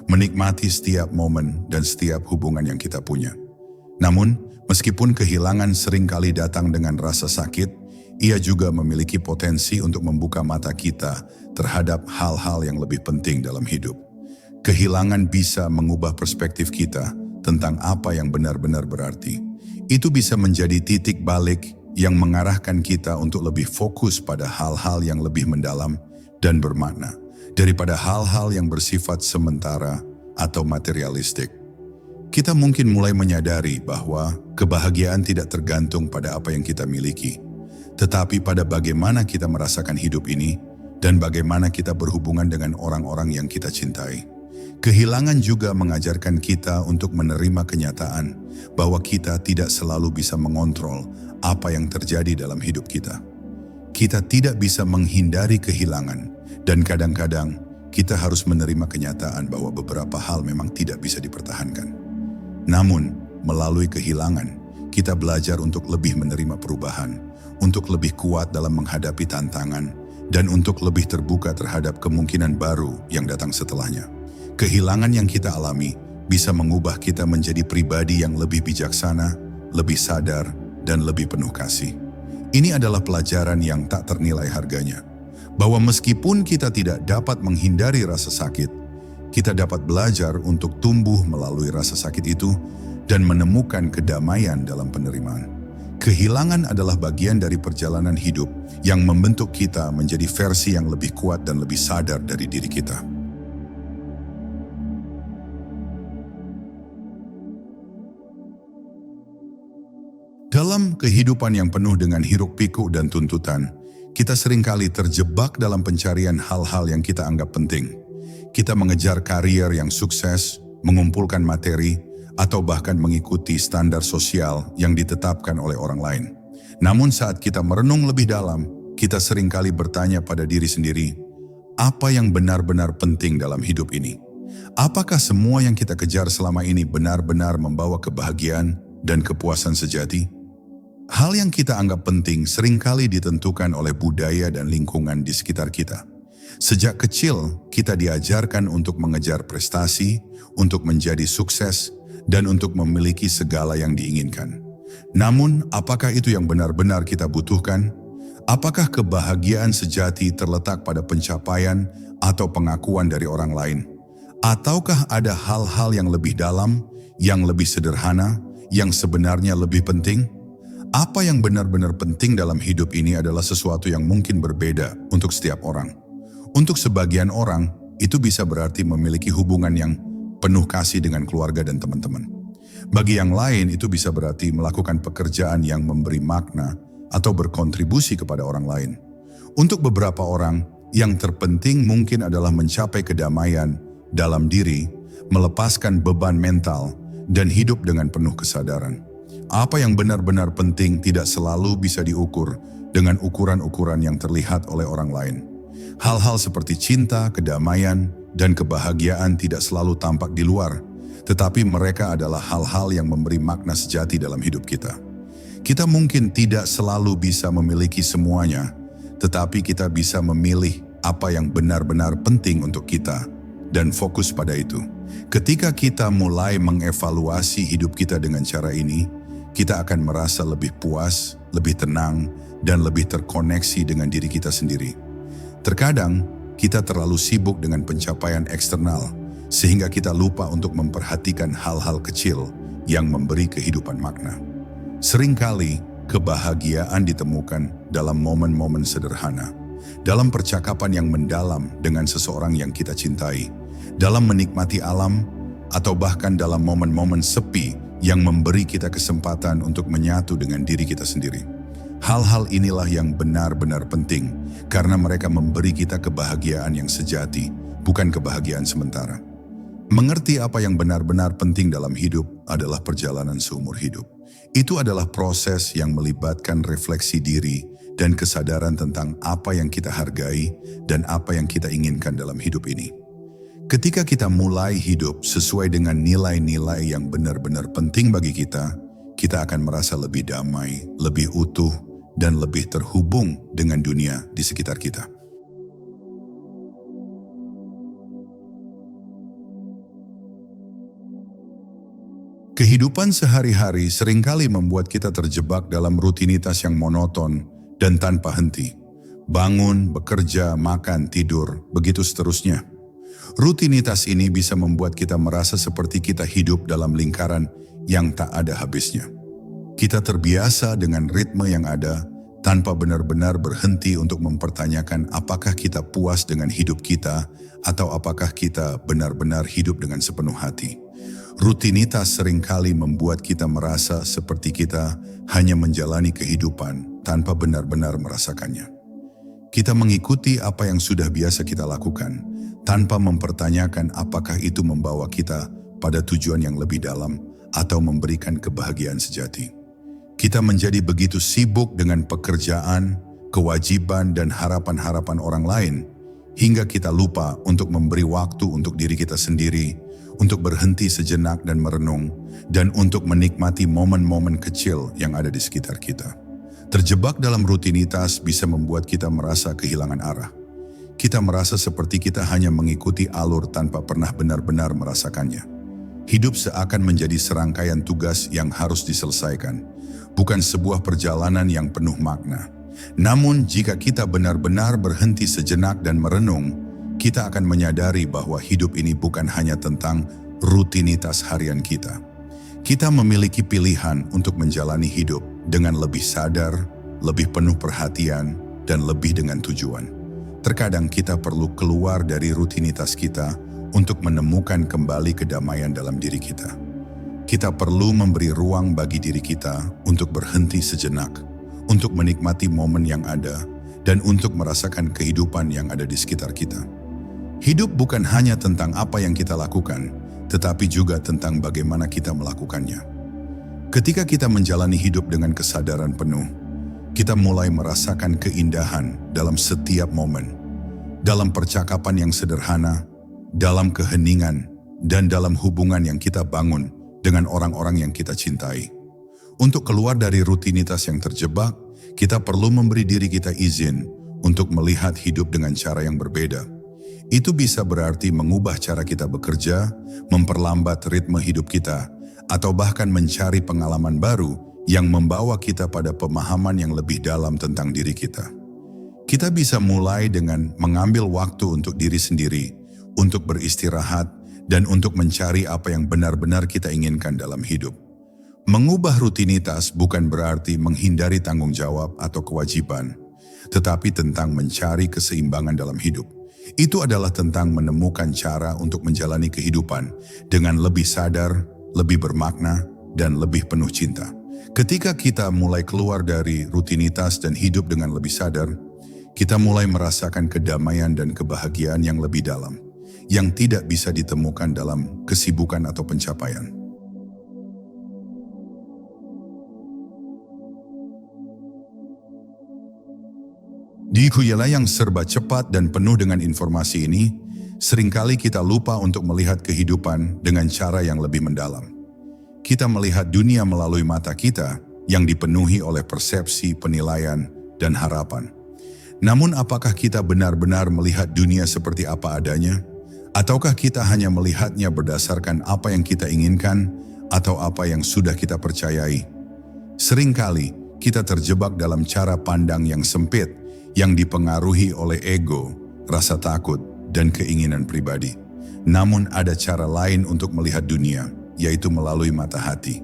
A: menikmati setiap momen dan setiap hubungan yang kita punya. Namun, meskipun kehilangan seringkali datang dengan rasa sakit, ia juga memiliki potensi untuk membuka mata kita terhadap hal-hal yang lebih penting dalam hidup. Kehilangan bisa mengubah perspektif kita tentang apa yang benar-benar berarti. Itu bisa menjadi titik balik yang mengarahkan kita untuk lebih fokus pada hal-hal yang lebih mendalam dan bermakna, daripada hal-hal yang bersifat sementara atau materialistik. Kita mungkin mulai menyadari bahwa kebahagiaan tidak tergantung pada apa yang kita miliki, tetapi pada bagaimana kita merasakan hidup ini dan bagaimana kita berhubungan dengan orang-orang yang kita cintai. Kehilangan juga mengajarkan kita untuk menerima kenyataan bahwa kita tidak selalu bisa mengontrol apa yang terjadi dalam hidup kita. Kita tidak bisa menghindari kehilangan, dan kadang-kadang kita harus menerima kenyataan bahwa beberapa hal memang tidak bisa dipertahankan. Namun, melalui kehilangan, kita belajar untuk lebih menerima perubahan, untuk lebih kuat dalam menghadapi tantangan, dan untuk lebih terbuka terhadap kemungkinan baru yang datang setelahnya. Kehilangan yang kita alami bisa mengubah kita menjadi pribadi yang lebih bijaksana, lebih sadar, dan lebih penuh kasih. Ini adalah pelajaran yang tak ternilai harganya, bahwa meskipun kita tidak dapat menghindari rasa sakit, kita dapat belajar untuk tumbuh melalui rasa sakit itu dan menemukan kedamaian dalam penerimaan. Kehilangan adalah bagian dari perjalanan hidup yang membentuk kita menjadi versi yang lebih kuat dan lebih sadar dari diri kita. Dalam kehidupan yang penuh dengan hiruk-pikuk dan tuntutan, kita seringkali terjebak dalam pencarian hal-hal yang kita anggap penting. Kita mengejar karier yang sukses, mengumpulkan materi, atau bahkan mengikuti standar sosial yang ditetapkan oleh orang lain. Namun saat kita merenung lebih dalam, kita seringkali bertanya pada diri sendiri, apa yang benar-benar penting dalam hidup ini? Apakah semua yang kita kejar selama ini benar-benar membawa kebahagiaan dan kepuasan sejati? Hal yang kita anggap penting seringkali ditentukan oleh budaya dan lingkungan di sekitar kita. Sejak kecil, kita diajarkan untuk mengejar prestasi, untuk menjadi sukses, dan untuk memiliki segala yang diinginkan. Namun, apakah itu yang benar-benar kita butuhkan? Apakah kebahagiaan sejati terletak pada pencapaian atau pengakuan dari orang lain? Ataukah ada hal-hal yang lebih dalam, yang lebih sederhana, yang sebenarnya lebih penting? Apa yang benar-benar penting dalam hidup ini adalah sesuatu yang mungkin berbeda untuk setiap orang. Untuk sebagian orang, itu bisa berarti memiliki hubungan yang penuh kasih dengan keluarga dan teman-teman. Bagi yang lain, itu bisa berarti melakukan pekerjaan yang memberi makna atau berkontribusi kepada orang lain. Untuk beberapa orang, yang terpenting mungkin adalah mencapai kedamaian dalam diri, melepaskan beban mental, dan hidup dengan penuh kesadaran. Apa yang benar-benar penting tidak selalu bisa diukur dengan ukuran-ukuran yang terlihat oleh orang lain. Hal-hal seperti cinta, kedamaian, dan kebahagiaan tidak selalu tampak di luar, tetapi mereka adalah hal-hal yang memberi makna sejati dalam hidup kita. Kita mungkin tidak selalu bisa memiliki semuanya, tetapi kita bisa memilih apa yang benar-benar penting untuk kita dan fokus pada itu. Ketika kita mulai mengevaluasi hidup kita dengan cara ini, kita akan merasa lebih puas, lebih tenang, dan lebih terkoneksi dengan diri kita sendiri. Terkadang, kita terlalu sibuk dengan pencapaian eksternal, sehingga kita lupa untuk memperhatikan hal-hal kecil yang memberi kehidupan makna. Seringkali, kebahagiaan ditemukan dalam momen-momen sederhana, dalam percakapan yang mendalam dengan seseorang yang kita cintai, dalam menikmati alam, atau bahkan dalam momen-momen sepi yang memberi kita kesempatan untuk menyatu dengan diri kita sendiri. Hal-hal inilah yang benar-benar penting karena mereka memberi kita kebahagiaan yang sejati, bukan kebahagiaan sementara. Mengerti apa yang benar-benar penting dalam hidup adalah perjalanan seumur hidup. Itu adalah proses yang melibatkan refleksi diri dan kesadaran tentang apa yang kita hargai dan apa yang kita inginkan dalam hidup ini. Ketika kita mulai hidup sesuai dengan nilai-nilai yang benar-benar penting bagi kita akan merasa lebih damai, lebih utuh, dan lebih terhubung dengan dunia di sekitar kita. Kehidupan sehari-hari seringkali membuat kita terjebak dalam rutinitas yang monoton dan tanpa henti. Bangun, bekerja, makan, tidur, begitu seterusnya. Rutinitas ini bisa membuat kita merasa seperti kita hidup dalam lingkaran yang tak ada habisnya. Kita terbiasa dengan ritme yang ada tanpa benar-benar berhenti untuk mempertanyakan apakah kita puas dengan hidup kita atau apakah kita benar-benar hidup dengan sepenuh hati. Rutinitas seringkali membuat kita merasa seperti kita hanya menjalani kehidupan tanpa benar-benar merasakannya. Kita mengikuti apa yang sudah biasa kita lakukan, tanpa mempertanyakan apakah itu membawa kita pada tujuan yang lebih dalam atau memberikan kebahagiaan sejati. Kita menjadi begitu sibuk dengan pekerjaan, kewajiban, dan harapan-harapan orang lain, hingga kita lupa untuk memberi waktu untuk diri kita sendiri, untuk berhenti sejenak dan merenung, dan untuk menikmati momen-momen kecil yang ada di sekitar kita. Terjebak dalam rutinitas bisa membuat kita merasa kehilangan arah. Kita merasa seperti kita hanya mengikuti alur tanpa pernah benar-benar merasakannya. Hidup seakan menjadi serangkaian tugas yang harus diselesaikan, bukan sebuah perjalanan yang penuh makna. Namun jika kita benar-benar berhenti sejenak dan merenung, kita akan menyadari bahwa hidup ini bukan hanya tentang rutinitas harian kita. Kita memiliki pilihan untuk menjalani hidup dengan lebih sadar, lebih penuh perhatian, dan lebih dengan tujuan. Terkadang kita perlu keluar dari rutinitas kita untuk menemukan kembali kedamaian dalam diri kita. Kita perlu memberi ruang bagi diri kita untuk berhenti sejenak, untuk menikmati momen yang ada, dan untuk merasakan kehidupan yang ada di sekitar kita. Hidup bukan hanya tentang apa yang kita lakukan, tetapi juga tentang bagaimana kita melakukannya. Ketika kita menjalani hidup dengan kesadaran penuh, kita mulai merasakan keindahan dalam setiap momen, dalam percakapan yang sederhana, dalam keheningan, dan dalam hubungan yang kita bangun dengan orang-orang yang kita cintai. Untuk keluar dari rutinitas yang terjebak, kita perlu memberi diri kita izin untuk melihat hidup dengan cara yang berbeda. Itu bisa berarti mengubah cara kita bekerja, memperlambat ritme hidup kita, atau bahkan mencari pengalaman baru yang membawa kita pada pemahaman yang lebih dalam tentang diri kita. Kita bisa mulai dengan mengambil waktu untuk diri sendiri, untuk beristirahat, dan untuk mencari apa yang benar-benar kita inginkan dalam hidup. Mengubah rutinitas bukan berarti menghindari tanggung jawab atau kewajiban, tetapi tentang mencari keseimbangan dalam hidup. Itu adalah tentang menemukan cara untuk menjalani kehidupan dengan lebih sadar, lebih bermakna, dan lebih penuh cinta. Ketika kita mulai keluar dari rutinitas dan hidup dengan lebih sadar, kita mulai merasakan kedamaian dan kebahagiaan yang lebih dalam, yang tidak bisa ditemukan dalam kesibukan atau pencapaian. Di dunia yang serba cepat dan penuh dengan informasi ini, seringkali kita lupa untuk melihat kehidupan dengan cara yang lebih mendalam. Kita melihat dunia melalui mata kita yang dipenuhi oleh persepsi, penilaian, dan harapan. Namun apakah kita benar-benar melihat dunia seperti apa adanya? Ataukah kita hanya melihatnya berdasarkan apa yang kita inginkan atau apa yang sudah kita percayai? Seringkali kita terjebak dalam cara pandang yang sempit, yang dipengaruhi oleh ego, rasa takut, dan keinginan pribadi. Namun ada cara lain untuk melihat dunia, yaitu melalui mata hati.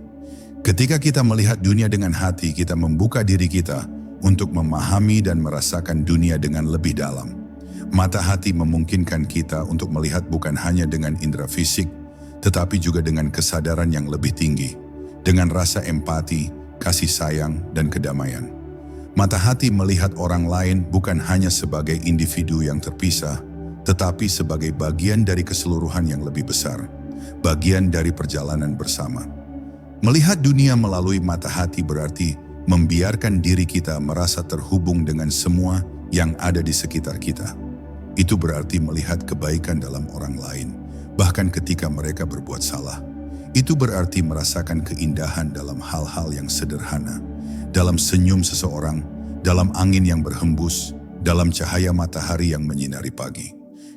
A: Ketika kita melihat dunia dengan hati, kita membuka diri kita untuk memahami dan merasakan dunia dengan lebih dalam. Mata hati memungkinkan kita untuk melihat bukan hanya dengan indera fisik, tetapi juga dengan kesadaran yang lebih tinggi, dengan rasa empati, kasih sayang, dan kedamaian. Mata hati melihat orang lain bukan hanya sebagai individu yang terpisah, tetapi sebagai bagian dari keseluruhan yang lebih besar, bagian dari perjalanan bersama. Melihat dunia melalui mata hati berarti membiarkan diri kita merasa terhubung dengan semua yang ada di sekitar kita. Itu berarti melihat kebaikan dalam orang lain, bahkan ketika mereka berbuat salah. Itu berarti merasakan keindahan dalam hal-hal yang sederhana, dalam senyum seseorang, dalam angin yang berhembus, dalam cahaya matahari yang menyinari pagi.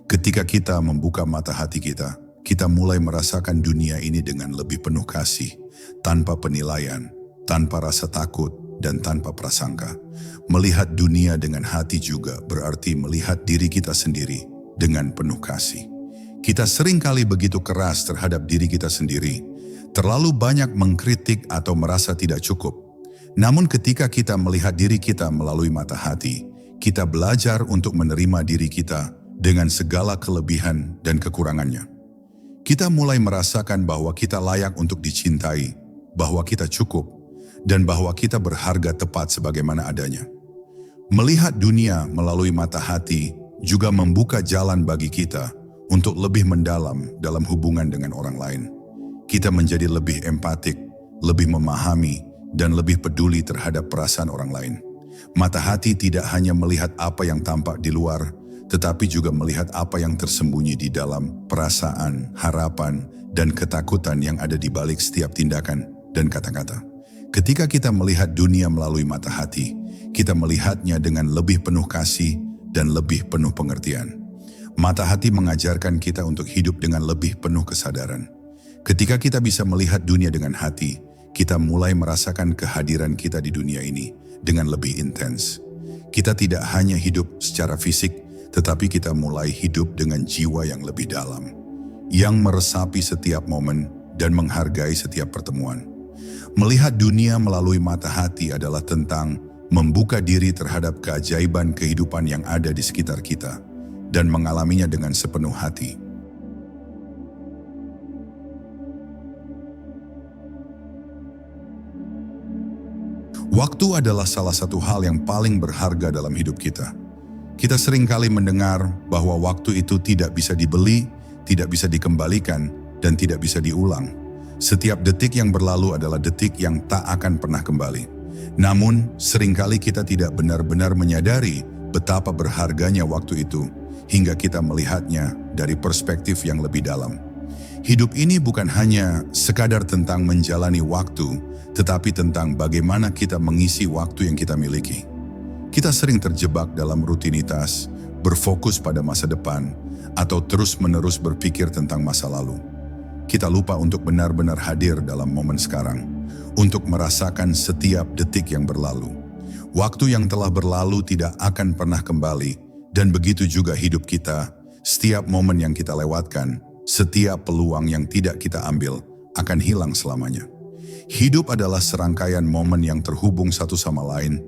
A: Ketika kita membuka mata hati kita, kita mulai merasakan dunia ini dengan lebih penuh kasih, tanpa penilaian, tanpa rasa takut, dan tanpa prasangka. Melihat dunia dengan hati juga berarti melihat diri kita sendiri dengan penuh kasih. Kita seringkali begitu keras terhadap diri kita sendiri, terlalu banyak mengkritik atau merasa tidak cukup. Namun ketika kita melihat diri kita melalui mata hati, kita belajar untuk menerima diri kita dengan segala kelebihan dan kekurangannya. Kita mulai merasakan bahwa kita layak untuk dicintai, bahwa kita cukup, dan bahwa kita berharga tepat sebagaimana adanya. Melihat dunia melalui mata hati juga membuka jalan bagi kita untuk lebih mendalam dalam hubungan dengan orang lain. Kita menjadi lebih empatik, lebih memahami, dan lebih peduli terhadap perasaan orang lain. Mata hati tidak hanya melihat apa yang tampak di luar, tetapi juga melihat apa yang tersembunyi di dalam perasaan, harapan, dan ketakutan yang ada di balik setiap tindakan dan kata-kata. Ketika kita melihat dunia melalui mata hati, kita melihatnya dengan lebih penuh kasih dan lebih penuh pengertian. Mata hati mengajarkan kita untuk hidup dengan lebih penuh kesadaran. Ketika kita bisa melihat dunia dengan hati, kita mulai merasakan kehadiran kita di dunia ini dengan lebih intens. Kita tidak hanya hidup secara fisik, tetapi kita mulai hidup dengan jiwa yang lebih dalam, yang meresapi setiap momen dan menghargai setiap pertemuan. Melihat dunia melalui mata hati adalah tentang membuka diri terhadap keajaiban kehidupan yang ada di sekitar kita dan mengalaminya dengan sepenuh hati. Waktu adalah salah satu hal yang paling berharga dalam hidup kita. Kita seringkali mendengar bahwa waktu itu tidak bisa dibeli, tidak bisa dikembalikan, dan tidak bisa diulang. Setiap detik yang berlalu adalah detik yang tak akan pernah kembali. Namun, seringkali kita tidak benar-benar menyadari betapa berharganya waktu itu, hingga kita melihatnya dari perspektif yang lebih dalam. Hidup ini bukan hanya sekadar tentang menjalani waktu, tetapi tentang bagaimana kita mengisi waktu yang kita miliki. Kita sering terjebak dalam rutinitas, berfokus pada masa depan, atau terus-menerus berpikir tentang masa lalu. Kita lupa untuk benar-benar hadir dalam momen sekarang, untuk merasakan setiap detik yang berlalu. Waktu yang telah berlalu tidak akan pernah kembali, dan begitu juga hidup kita. Setiap momen yang kita lewatkan, setiap peluang yang tidak kita ambil, akan hilang selamanya. Hidup adalah serangkaian momen yang terhubung satu sama lain,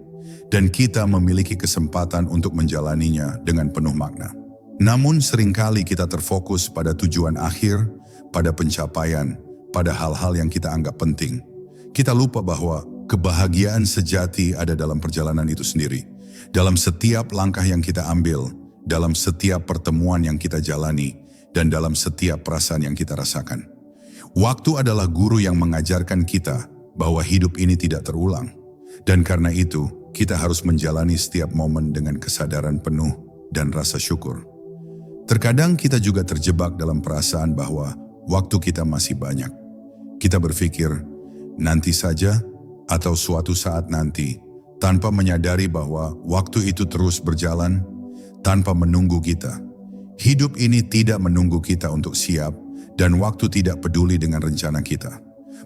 A: dan kita memiliki kesempatan untuk menjalaninya dengan penuh makna. Namun seringkali kita terfokus pada tujuan akhir, pada pencapaian, pada hal-hal yang kita anggap penting. Kita lupa bahwa kebahagiaan sejati ada dalam perjalanan itu sendiri. Dalam setiap langkah yang kita ambil, dalam setiap pertemuan yang kita jalani, dan dalam setiap perasaan yang kita rasakan. Waktu adalah guru yang mengajarkan kita bahwa hidup ini tidak terulang. Dan karena itu, kita harus menjalani setiap momen dengan kesadaran penuh dan rasa syukur. Terkadang kita juga terjebak dalam perasaan bahwa waktu kita masih banyak. Kita berpikir, nanti saja atau suatu saat nanti, tanpa menyadari bahwa waktu itu terus berjalan, tanpa menunggu kita. Hidup ini tidak menunggu kita untuk siap, dan waktu tidak peduli dengan rencana kita.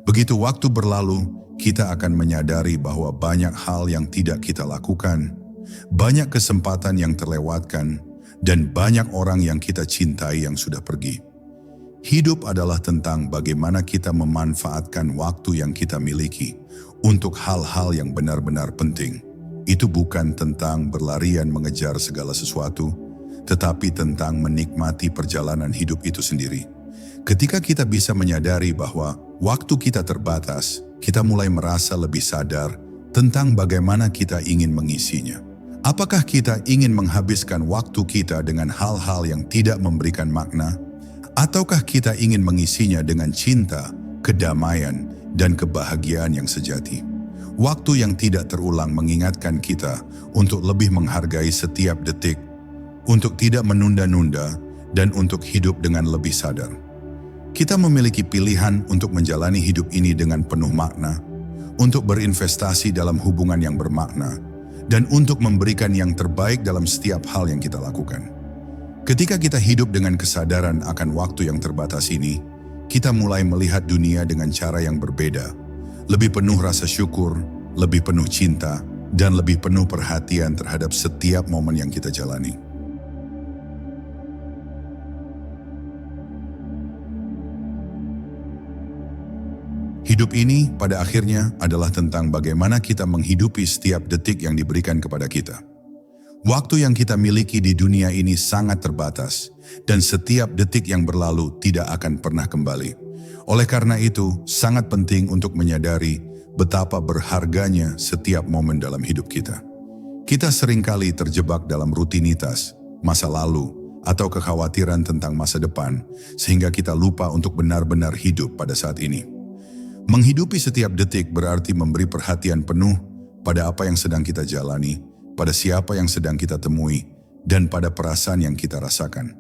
A: Begitu waktu berlalu, kita akan menyadari bahwa banyak hal yang tidak kita lakukan, banyak kesempatan yang terlewatkan, dan banyak orang yang kita cintai yang sudah pergi. Hidup adalah tentang bagaimana kita memanfaatkan waktu yang kita miliki untuk hal-hal yang benar-benar penting. Itu bukan tentang berlarian mengejar segala sesuatu, tetapi tentang menikmati perjalanan hidup itu sendiri. Ketika kita bisa menyadari bahwa waktu kita terbatas, kita mulai merasa lebih sadar tentang bagaimana kita ingin mengisinya. Apakah kita ingin menghabiskan waktu kita dengan hal-hal yang tidak memberikan makna? Ataukah kita ingin mengisinya dengan cinta, kedamaian, dan kebahagiaan yang sejati? Waktu yang tidak terulang mengingatkan kita untuk lebih menghargai setiap detik, untuk tidak menunda-nunda, dan untuk hidup dengan lebih sadar. Kita memiliki pilihan untuk menjalani hidup ini dengan penuh makna, untuk berinvestasi dalam hubungan yang bermakna, dan untuk memberikan yang terbaik dalam setiap hal yang kita lakukan. Ketika kita hidup dengan kesadaran akan waktu yang terbatas ini, kita mulai melihat dunia dengan cara yang berbeda, lebih penuh rasa syukur, lebih penuh cinta, dan lebih penuh perhatian terhadap setiap momen yang kita jalani. Hidup ini pada akhirnya adalah tentang bagaimana kita menghidupi setiap detik yang diberikan kepada kita. Waktu yang kita miliki di dunia ini sangat terbatas, dan setiap detik yang berlalu tidak akan pernah kembali. Oleh karena itu, sangat penting untuk menyadari betapa berharganya setiap momen dalam hidup kita. Kita seringkali terjebak dalam rutinitas, masa lalu, atau kekhawatiran tentang masa depan, sehingga kita lupa untuk benar-benar hidup pada saat ini. Menghidupi setiap detik berarti memberi perhatian penuh pada apa yang sedang kita jalani, pada siapa yang sedang kita temui, dan pada perasaan yang kita rasakan.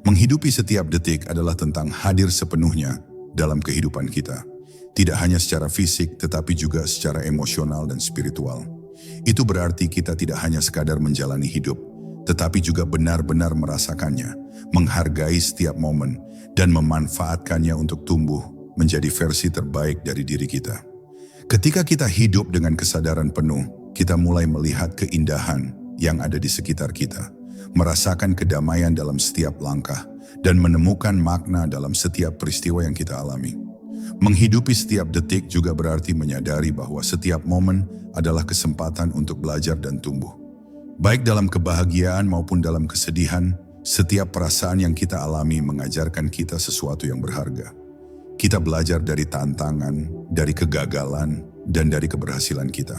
A: Menghidupi setiap detik adalah tentang hadir sepenuhnya dalam kehidupan kita. Tidak hanya secara fisik, tetapi juga secara emosional dan spiritual. Itu berarti kita tidak hanya sekadar menjalani hidup, tetapi juga benar-benar merasakannya, menghargai setiap momen, dan memanfaatkannya untuk tumbuh menjadi versi terbaik dari diri kita. Ketika kita hidup dengan kesadaran penuh, kita mulai melihat keindahan yang ada di sekitar kita, merasakan kedamaian dalam setiap langkah, dan menemukan makna dalam setiap peristiwa yang kita alami. Menghidupi setiap detik juga berarti menyadari bahwa setiap momen adalah kesempatan untuk belajar dan tumbuh. Baik dalam kebahagiaan maupun dalam kesedihan, setiap perasaan yang kita alami mengajarkan kita sesuatu yang berharga. Kita belajar dari tantangan, dari kegagalan, dan dari keberhasilan kita.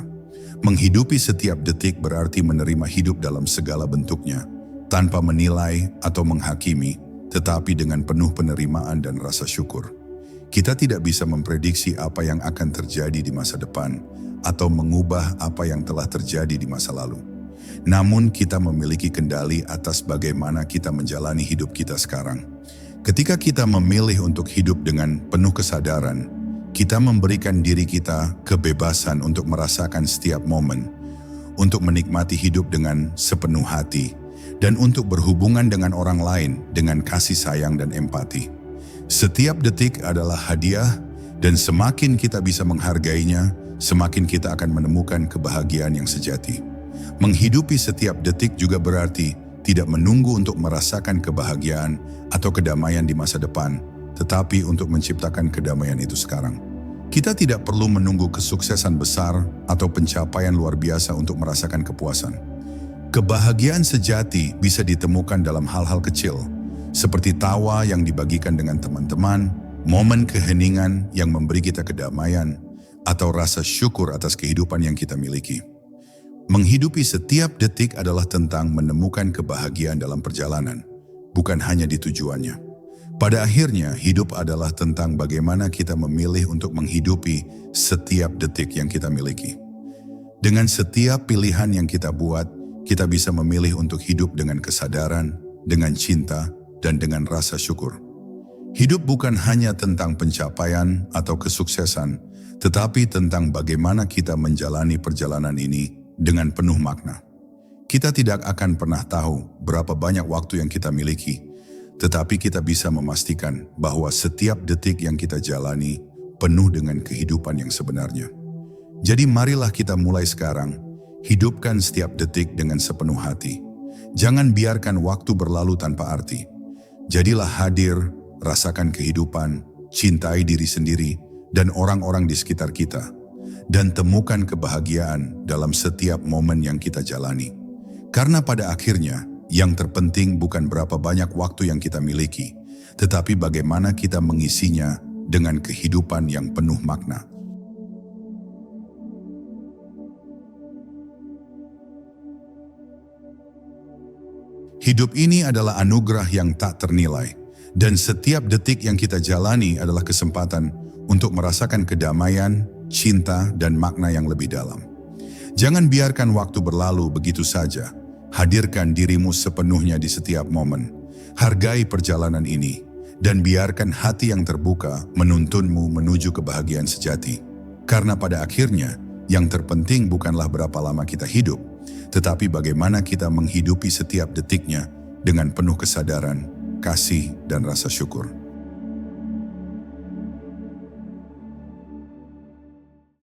A: Menghidupi setiap detik berarti menerima hidup dalam segala bentuknya, tanpa menilai atau menghakimi, tetapi dengan penuh penerimaan dan rasa syukur. Kita tidak bisa memprediksi apa yang akan terjadi di masa depan, atau mengubah apa yang telah terjadi di masa lalu. Namun kita memiliki kendali atas bagaimana kita menjalani hidup kita sekarang. Ketika kita memilih untuk hidup dengan penuh kesadaran, kita memberikan diri kita kebebasan untuk merasakan setiap momen, untuk menikmati hidup dengan sepenuh hati, dan untuk berhubungan dengan orang lain dengan kasih sayang dan empati. Setiap detik adalah hadiah, dan semakin kita bisa menghargainya, semakin kita akan menemukan kebahagiaan yang sejati. Menghidupi setiap detik juga berarti tidak menunggu untuk merasakan kebahagiaan atau kedamaian di masa depan, tetapi untuk menciptakan kedamaian itu sekarang. Kita tidak perlu menunggu kesuksesan besar atau pencapaian luar biasa untuk merasakan kepuasan. Kebahagiaan sejati bisa ditemukan dalam hal-hal kecil, seperti tawa yang dibagikan dengan teman-teman, momen keheningan yang memberi kita kedamaian, atau rasa syukur atas kehidupan yang kita miliki. Menghidupi setiap detik adalah tentang menemukan kebahagiaan dalam perjalanan, bukan hanya di tujuannya. Pada akhirnya, hidup adalah tentang bagaimana kita memilih untuk menghidupi setiap detik yang kita miliki. Dengan setiap pilihan yang kita buat, kita bisa memilih untuk hidup dengan kesadaran, dengan cinta, dan dengan rasa syukur. Hidup bukan hanya tentang pencapaian atau kesuksesan, tetapi tentang bagaimana kita menjalani perjalanan ini dengan penuh makna. Kita tidak akan pernah tahu berapa banyak waktu yang kita miliki, tetapi kita bisa memastikan bahwa setiap detik yang kita jalani penuh dengan kehidupan yang sebenarnya. Jadi marilah kita mulai sekarang, hidupkan setiap detik dengan sepenuh hati. Jangan biarkan waktu berlalu tanpa arti. Jadilah hadir, rasakan kehidupan, cintai diri sendiri dan orang-orang di sekitar kita, dan temukan kebahagiaan dalam setiap momen yang kita jalani. Karena pada akhirnya, yang terpenting bukan berapa banyak waktu yang kita miliki, tetapi bagaimana kita mengisinya dengan kehidupan yang penuh makna. Hidup ini adalah anugerah yang tak ternilai, dan setiap detik yang kita jalani adalah kesempatan untuk merasakan kedamaian, cinta, dan makna yang lebih dalam. Jangan biarkan waktu berlalu begitu saja. Hadirkan dirimu sepenuhnya di setiap momen. Hargai perjalanan ini, Dan biarkan hati yang terbuka menuntunmu menuju kebahagiaan sejati. Karena pada akhirnya, yang terpenting bukanlah berapa lama kita hidup, tetapi bagaimana kita menghidupi setiap detiknya dengan penuh kesadaran, kasih, dan rasa syukur.